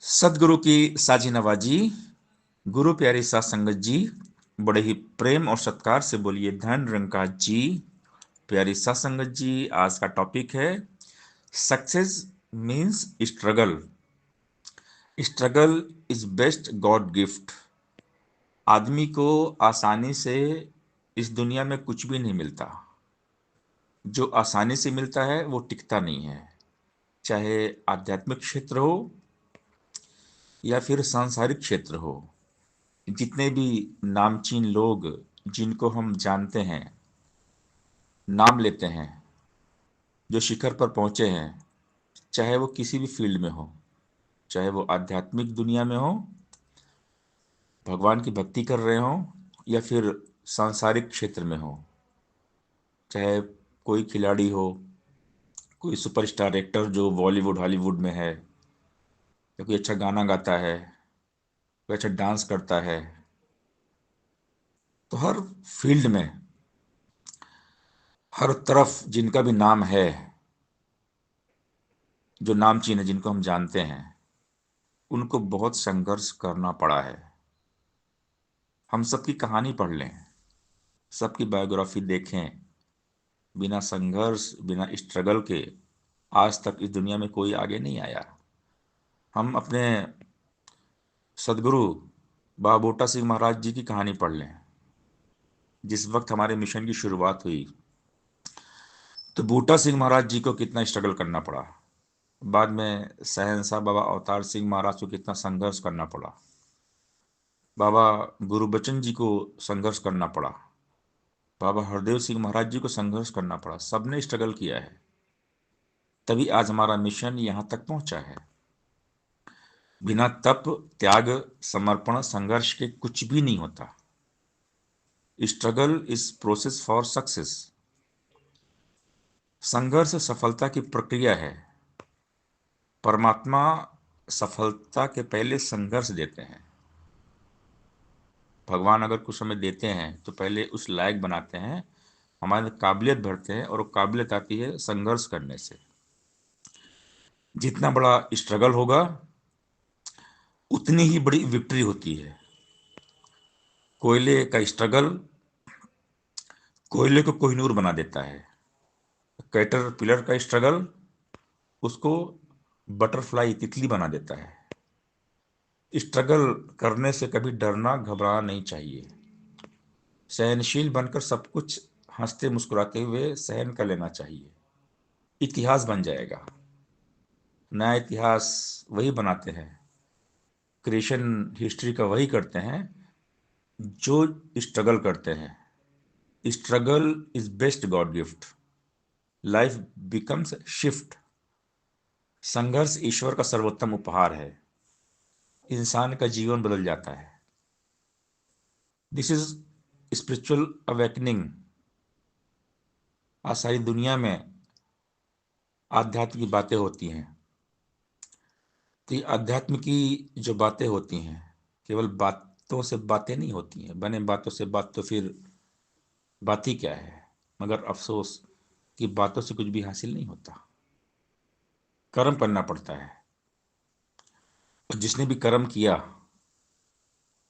सदगुरु की साजी नवाजी। गुरु प्यारी साध संगत जी, बड़े ही प्रेम और सत्कार से बोलिए धन निरंकार जी। प्यारी साध संगत जी, आज का टॉपिक है success means struggle. Struggle is best God gift. आदमी को आसानी से इस दुनिया में कुछ भी नहीं मिलता। जो आसानी से मिलता है वो टिकता नहीं है, चाहे आध्यात्मिक क्षेत्र हो या फिर सांसारिक क्षेत्र हो। जितने भी नामचीन लोग जिनको हम जानते हैं, नाम लेते हैं, जो शिखर पर पहुंचे हैं, चाहे वो किसी भी फील्ड में हो, चाहे वो आध्यात्मिक दुनिया में हो, भगवान की भक्ति कर रहे हो, या फिर सांसारिक क्षेत्र में हो, चाहे कोई खिलाड़ी हो, कोई सुपरस्टार एक्टर जो बॉलीवुड हॉलीवुड में है, या कोई अच्छा गाना गाता है, कोई अच्छा डांस करता है, तो हर फील्ड में, हर तरफ जिनका भी नाम है, जो नामचीन है, जिनको हम जानते हैं, उनको बहुत संघर्ष करना पड़ा है। हम सबकी कहानी पढ़ लें, सबकी बायोग्राफी देखें, बिना संघर्ष बिना स्ट्रगल के आज तक इस दुनिया में कोई आगे नहीं आया। हम अपने सदगुरु बाबा बूटा सिंह महाराज जी की कहानी पढ़ लें। जिस वक्त हमारे मिशन की शुरुआत हुई तो बूटा सिंह महाराज जी को कितना स्ट्रगल करना पड़ा। बाद में शहंशाह बाबा अवतार सिंह महाराज को कितना संघर्ष करना पड़ा। बाबा गुरुबचन जी को संघर्ष करना पड़ा। बाबा हरदेव सिंह महाराज जी को संघर्ष करना पड़ा। सबने स्ट्रगल किया है, तभी आज हमारा मिशन यहाँ तक पहुंचा है। बिना तप, त्याग, समर्पण, संघर्ष के कुछ भी नहीं होता। Struggle is process for success. संघर्ष सफलता की प्रक्रिया है। परमात्मा सफलता के पहले संघर्ष देते हैं। भगवान अगर कुछ हमें देते हैं तो पहले उस लायक बनाते हैं, हमारे काबिलियत भरते हैं, और वो काबिलियत आती है संघर्ष करने से। जितना बड़ा स्ट्रगल होगा उतनी ही बड़ी विक्ट्री होती है। कोयले का स्ट्रगल कोयले को कोहिनूर बना देता है। कैटरपिलर का स्ट्रगल उसको बटरफ्लाई, तितली बना देता है। स्ट्रगल करने से कभी डरना घबराना नहीं चाहिए। सहनशील बनकर सब कुछ हंसते मुस्कुराते हुए सहन कर लेना चाहिए। इतिहास बन जाएगा। नया इतिहास वही बनाते हैं, क्रिएशन हिस्ट्री का वही करते हैं जो स्ट्रगल करते हैं। Struggle is best God gift. Life becomes shift. संघर्ष ईश्वर का सर्वोत्तम उपहार है। इंसान का जीवन बदल जाता है। This is spiritual awakening. आज सारी दुनिया में आध्यात्म की बातें होती हैं, तो ये अध्यात्म की जो बातें होती हैं केवल बातों से बातें नहीं होती हैं। बने बातों से बात तो फिर बात ही क्या है। मगर अफसोस कि बातों से कुछ भी हासिल नहीं होता। कर्म करना पड़ता है, और जिसने भी कर्म किया,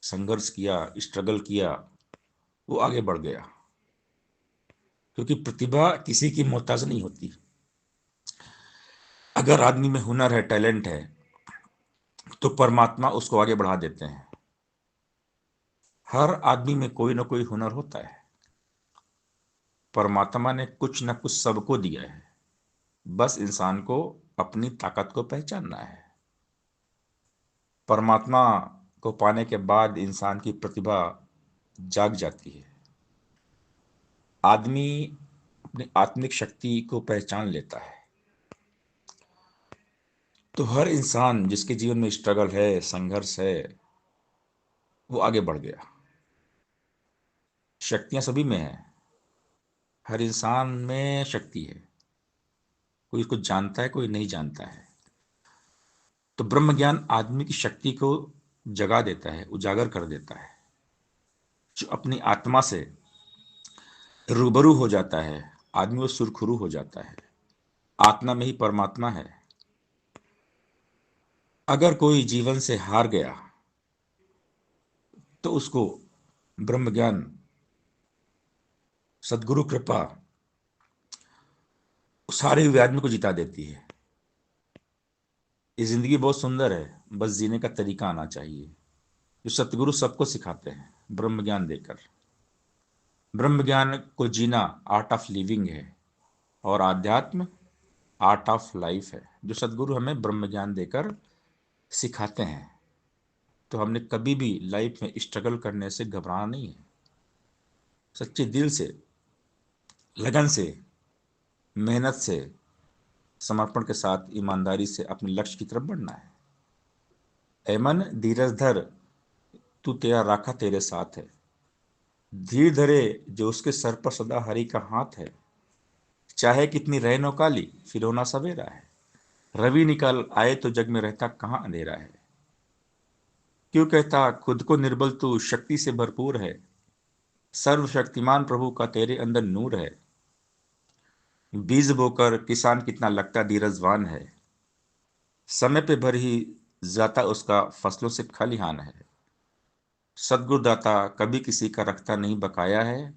संघर्ष किया, स्ट्रगल किया, वो आगे बढ़ गया। क्योंकि प्रतिभा किसी की मोहताज नहीं होती। अगर आदमी में हुनर है, टैलेंट है, तो परमात्मा उसको आगे बढ़ा देते हैं। हर आदमी में कोई ना कोई हुनर होता है। परमात्मा ने कुछ न कुछ सबको दिया है, बस इंसान को अपनी ताकत को पहचानना है। परमात्मा को पाने के बाद इंसान की प्रतिभा जाग जाती है। आदमी अपनी आत्मिक शक्ति को पहचान लेता है। तो हर इंसान जिसके जीवन में स्ट्रगल है, संघर्ष है, वो आगे बढ़ गया। शक्तियां सभी में है। हर इंसान में शक्ति है। कोई इसको जानता है, कोई नहीं जानता है। तो ब्रह्म ज्ञान आदमी की शक्ति को जगा देता है, उजागर कर देता है। जो अपनी आत्मा से रूबरू हो जाता है, आदमी वो सुरखुरू हो जाता है। आत्मा में ही परमात्मा है। अगर कोई जीवन से हार गया तो उसको ब्रह्म ज्ञान, सदगुरु कृपा सारे हुए आदमी को जिता देती है। ये जिंदगी बहुत सुंदर है, बस जीने का तरीका आना चाहिए, जो सतगुरु सबको सिखाते हैं ब्रह्म ज्ञान देकर। ब्रह्म ज्ञान को जीना आर्ट ऑफ लिविंग है, और आध्यात्म आर्ट ऑफ लाइफ है, जो सदगुरु हमें ब्रह्म ज्ञान देकर सिखाते हैं। तो हमने कभी भी लाइफ में स्ट्रगल करने से घबराना नहीं है, सच्चे दिल से, लगन से, मेहनत से, समर्पण के साथ, ईमानदारी से अपने लक्ष्य की तरफ बढ़ना है। ऐ मन धीरज धर, तू तेरा राखा तेरे साथ है। धीर धरे जो उसके सर पर सदा हरि का हाथ है। चाहे कितनी रैनो काली, फिर होना सवेरा है। रवि निकल आए तो जग में रहता कहाँ अंधेरा है। क्यों कहता खुद को निर्बल, तू शक्ति से भरपूर है। सर्वशक्तिमान प्रभु का तेरे अंदर नूर है। बीज बोकर किसान कितना लगता धीरजवान है। समय पे भर ही जाता उसका फसलों से खलिहान है। सद्गुरुदाता कभी किसी का रखता नहीं बकाया है।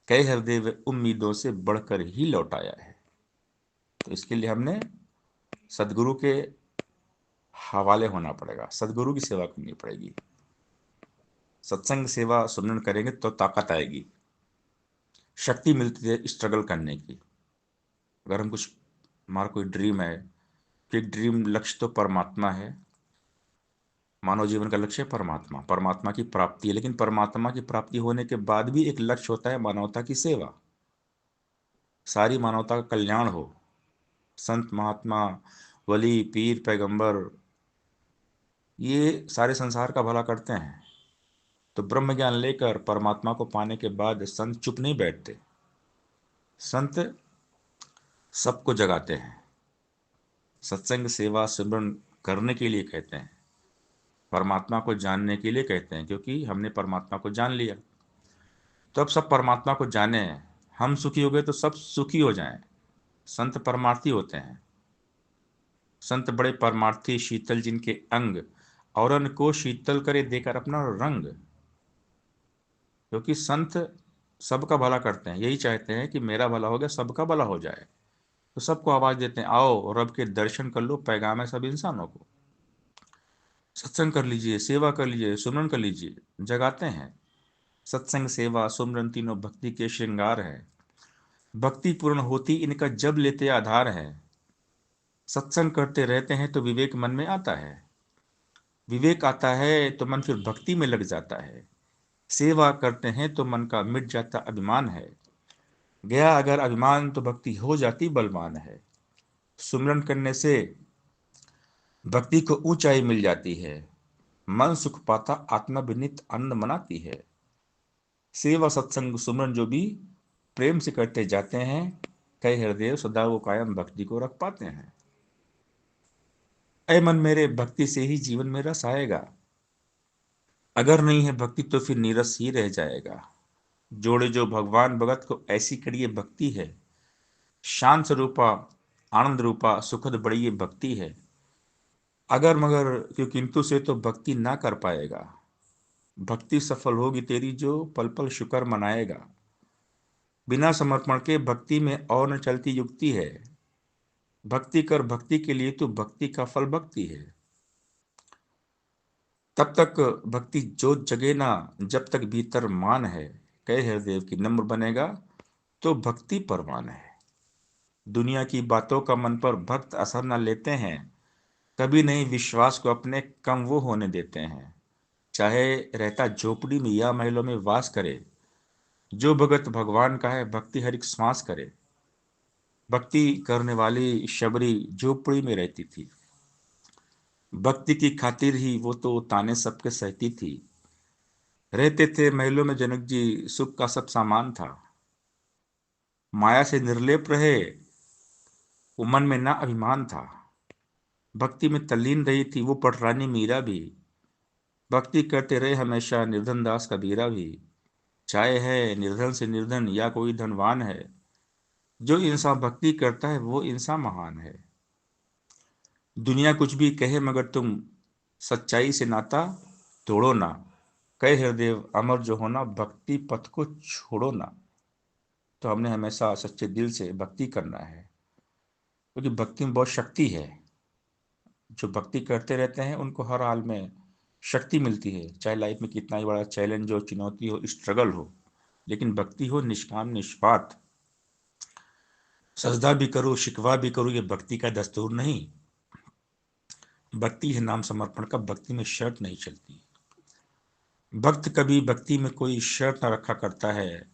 कई हृदय वे उम्मीदों से बढ़कर ही लौटाया है। तो इसके लिए हमने सदगुरु के हवाले होना पड़ेगा, सदगुरु की सेवा करनी पड़ेगी। सत्संग सेवा सुमरन करेंगे तो ताकत आएगी, शक्ति मिलती है स्ट्रगल करने की। अगर हम कुछ, हमारा कोई ड्रीम है, कि ड्रीम लक्ष्य तो परमात्मा है, मानव जीवन का लक्ष्य है परमात्मा, परमात्मा की प्राप्ति है। लेकिन परमात्मा की प्राप्ति होने के बाद भी एक लक्ष्य होता है मानवता की सेवा, सारी मानवता का कल्याण हो। संत महात्मा, वली, पीर, पैगंबर, ये सारे संसार का भला करते हैं। तो ब्रह्म ज्ञान लेकर परमात्मा को पाने के बाद संत चुप नहीं बैठते, संत सबको जगाते हैं। सत्संग सेवा सिमरन करने के लिए कहते हैं, परमात्मा को जानने के लिए कहते हैं, क्योंकि हमने परमात्मा को जान लिया। तो अब सब परमात्मा को जाने, हम सुखी हो गए तो सब सुखी हो जाएं। संत परमार्थी होते हैं। संत बड़े परमार्थी, शीतल जिनके अंग, औरन को शीतल करे देकर अपना रंग। क्योंकि संत सबका भला करते हैं, यही चाहते हैं कि मेरा भला हो गया, सबका भला हो जाए। तो सबको आवाज देते हैं, आओ रब के दर्शन कर लो, पैगाम है सब इंसानों को। सत्संग कर लीजिए, सेवा कर लीजिए, सुमरन कर लीजिए, जगाते हैं। सत्संग सेवा सुमरन तीनों भक्ति के श्रृंगार है। भक्ति पूर्ण होती इनका जब लेते आधार है। सत्संग करते रहते हैं तो विवेक मन में आता है। विवेक आता है तो मन फिर भक्ति में लग जाता है। सेवा करते हैं तो मन का मिट जाता अभिमान है। गया अगर अभिमान तो भक्ति हो जाती बलवान है। सुमरन करने से भक्ति को ऊंचाई मिल जाती है। मन सुख पाता आत्मा विनीत आनंद मनाती है। सेवा सत्संग सुमरन जो भी प्रेम से करते जाते हैं, कई हृदय सदा वो कायम भक्ति को रख पाते हैं। ऐ मन मेरे भक्ति से ही जीवन में रस आएगा। अगर नहीं है भक्ति तो फिर नीरस ही रह जाएगा। जोड़े जो भगवान भगत को ऐसी करिए भक्ति है। शांत स्वरूपा आनंद रूपा सुखद बड़ी ये भक्ति है। अगर मगर क्यों किंतु से तो भक्ति ना कर पाएगा। भक्ति सफल होगी तेरी जो पल पल शुक्र मनाएगा। बिना समर्पण के भक्ति में और न चलती युक्ति है। भक्ति कर भक्ति के लिए तो भक्ति का फल भक्ति है। तब तक भक्ति जोत जगे ना जब तक भीतर मान है। कहे हृदय की नम्र बनेगा तो भक्ति परवान है। दुनिया की बातों का मन पर भक्त असर न लेते हैं। कभी नहीं विश्वास को अपने कम वो होने देते हैं। चाहे रहता झोपड़ी में या महलों में वास करे। जो भगत भगवान का है भक्ति हर एक श्वास करे। भक्ति करने वाली शबरी झोपड़ी में रहती थी। भक्ति की खातिर ही वो तो ताने सबके सहती थी। रहते थे महलों में जनक जी, सुख का सब सामान था। माया से निर्लेप रहे, वो मन में ना अभिमान था। भक्ति में तल्लीन रही थी वो पटरानी मीरा भी। भक्ति करते रहे हमेशा निर्धन दास कबीरा भी। चाहे है निर्धन से निर्धन या कोई धनवान है, जो इंसान भक्ति करता है वो इंसान महान है। दुनिया कुछ भी कहे मगर तुम सच्चाई से नाता तोड़ो ना। कहे हृदय अमर जो होना, भक्ति पथ को छोड़ो ना। तो हमने हमेशा सच्चे दिल से भक्ति करना है, क्योंकि भक्ति में बहुत शक्ति है। जो भक्ति करते रहते हैं उनको हर हाल में शक्ति मिलती है, चाहे लाइफ में कितना ही बड़ा चैलेंज हो, चुनौती हो, स्ट्रगल हो, लेकिन भक्ति हो निष्काम निष्पात। सजदा भी करो, शिकवा भी करो, ये भक्ति का दस्तूर नहीं। भक्ति है नाम समर्पण का, भक्ति में शर्त नहीं चलती। भक्त कभी भक्ति में कोई शर्त न रखा करता है,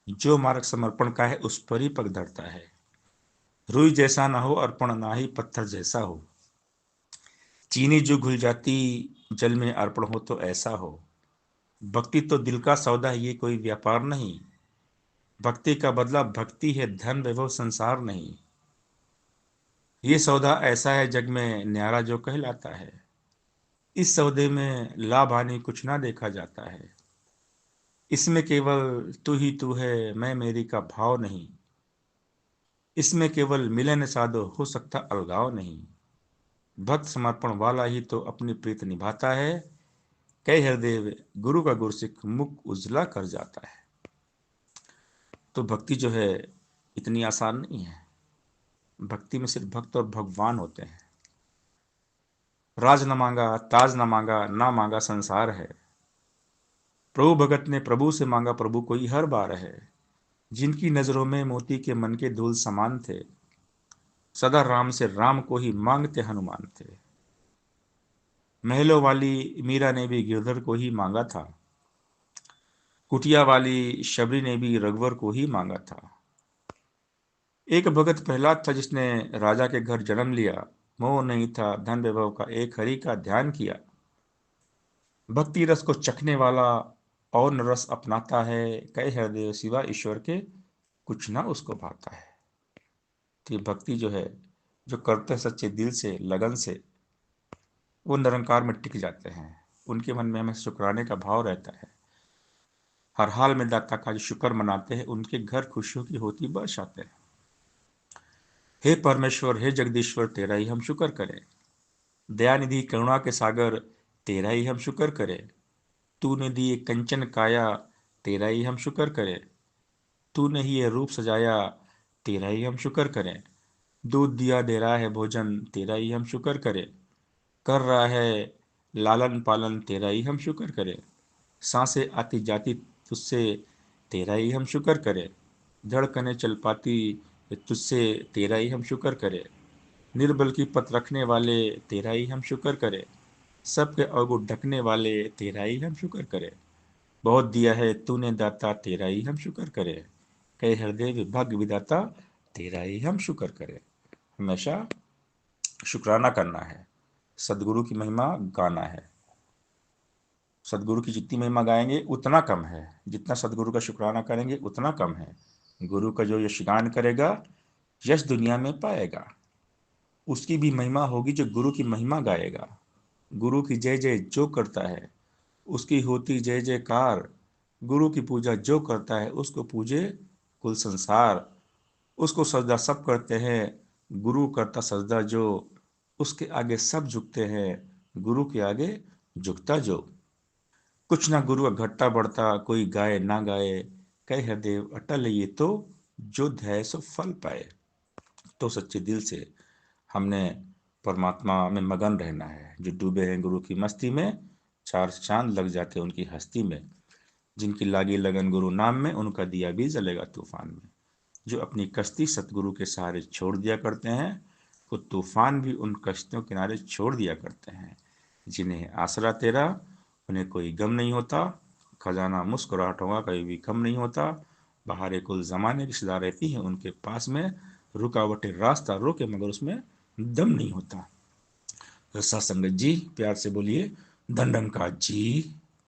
जो मार्ग समर्पण का है उस पर ही पग धरता है। रुई जैसा ना हो अर्पण, ना ही पत्थर जैसा हो। चीनी जो घुल जाती जल में अर्पण हो तो ऐसा हो। भक्ति तो दिल का सौदा है, ये कोई व्यापार नहीं। भक्ति का बदला भक्ति है, धन वैभव संसार नहीं। ये सौदा ऐसा है जग में न्यारा जो कहलाता है। इस सौदे में लाभ हानि कुछ ना देखा जाता है। इसमें केवल तू ही तू है, मैं मेरी का भाव नहीं। इसमें केवल मिलन साधो, हो सकता अलगाव नहीं। भक्त समर्पण वाला ही तो अपनी प्रीत निभाता है। कई हृदय गुरु का गुरसिख मुख उजला कर जाता है। तो भक्ति जो है इतनी आसान नहीं है। भक्ति में सिर्फ भक्त और भगवान होते हैं। राज न मांगा, ताज न मांगा, ना मांगा संसार है। प्रभु भगत ने प्रभु से मांगा, प्रभु कोई हर बार है। जिनकी नजरों में मोती के मन के धूल समान थे, सदा राम से राम को ही मांगते हनुमान थे। महलों वाली मीरा ने भी गिरधर को ही मांगा था। कुटिया वाली शबरी ने भी रघुवर को ही मांगा था। एक भगत प्रहलाद था जिसने राजा के घर जन्म लिया। मोह नहीं था धन वैभव का, एक हरि का ध्यान किया। भक्ति रस को चखने वाला और न रस अपनाता है। कई हृदय सिवा ईश्वर के कुछ ना उसको भाता है। तो ये भक्ति जो है, जो करते हैं सच्चे दिल से लगन से, वो निरंकार में टिक जाते हैं। उनके मन में हमें शुक्राने का भाव रहता है। हर हाल में दाता का जो शुक्र मनाते हैं, उनके घर खुशियों की होती बरस आते हैं। हे परमेश्वर, हे जगदीश्वर, तेरा ही हम शुक्र करें। दयानिधि करुणा के सागर, तेरा ही हम शुक्र करें। तूने दी ये कंचन काया, तेरा ही हम शुक्र करें। तूने ही ये रूप सजाया, तेरा ही हम शुक्र करें। दूध दिया दे रहा है भोजन, तेरा ही हम शुक्र करें। कर रहा है लालन पालन, तेरा ही हम शुक्र करें। सांसें आती जाती तुझसे, तेरा ही हम शुक्र करें। धड़कने चल पाती तुझसे, तेरा ही हम शुक्र करें। निर्बल की पत रखने वाले, तेरा ही हम शुक्र करें। सबके अवगुण ढकने वाले, तेरा ही हम शुक्र करें। बहुत दिया है तूने दाता, तेरा ही हम शुक्र करें। कई हृदय विभाग्य विधाता, तेरा ही हम शुक्र करें। हमेशा शुक्राना करना है, सदगुरु की महिमा गाना है। सदगुरु की जितनी महिमा गाएंगे उतना कम है, जितना सदगुरु का शुक्राना करेंगे उतना कम है। गुरु का जो यशगान करेगा, यश दुनिया में पाएगा। उसकी भी महिमा होगी जो गुरु की महिमा गाएगा। गुरु की जय जय जो करता है, उसकी होती जय जयकार। गुरु की पूजा जो करता है, उसको पूजे कुल संसार। उसको सजदा सब करते हैं, गुरु करता सजदा जो। उसके आगे सब झुकते हैं, गुरु के आगे झुकता जो। कुछ ना गुरु का घटता बढ़ता, कोई गाए ना गाए। कह हृदय अटल ये तो, जो ध्याय सो फल पाए। तो सच्चे दिल से हमने परमात्मा में मगन रहना है। जो डूबे हैं गुरु की मस्ती में, चार चांद लग जाते हैं उनकी हस्ती में। जिनकी लागी लगन गुरु नाम में, उनका दिया भी जलेगा तूफान में। जो अपनी कश्ती सतगुरु के सहारे छोड़ दिया करते हैं, वो तूफान भी उन कश्तियों किनारे छोड़ दिया करते हैं। जिन्हें आसरा तेरा, उन्हें कोई गम नहीं होता। खजाना मुस्कुराहटों का कभी भी कम नहीं होता। बहारे कुल जमाने की सदा रहती है उनके पास में। रुकावटें रास्ता रोके मगर उसमें दम नहीं होता। तो सत्संगत जी, प्यार से बोलिए धन का जी।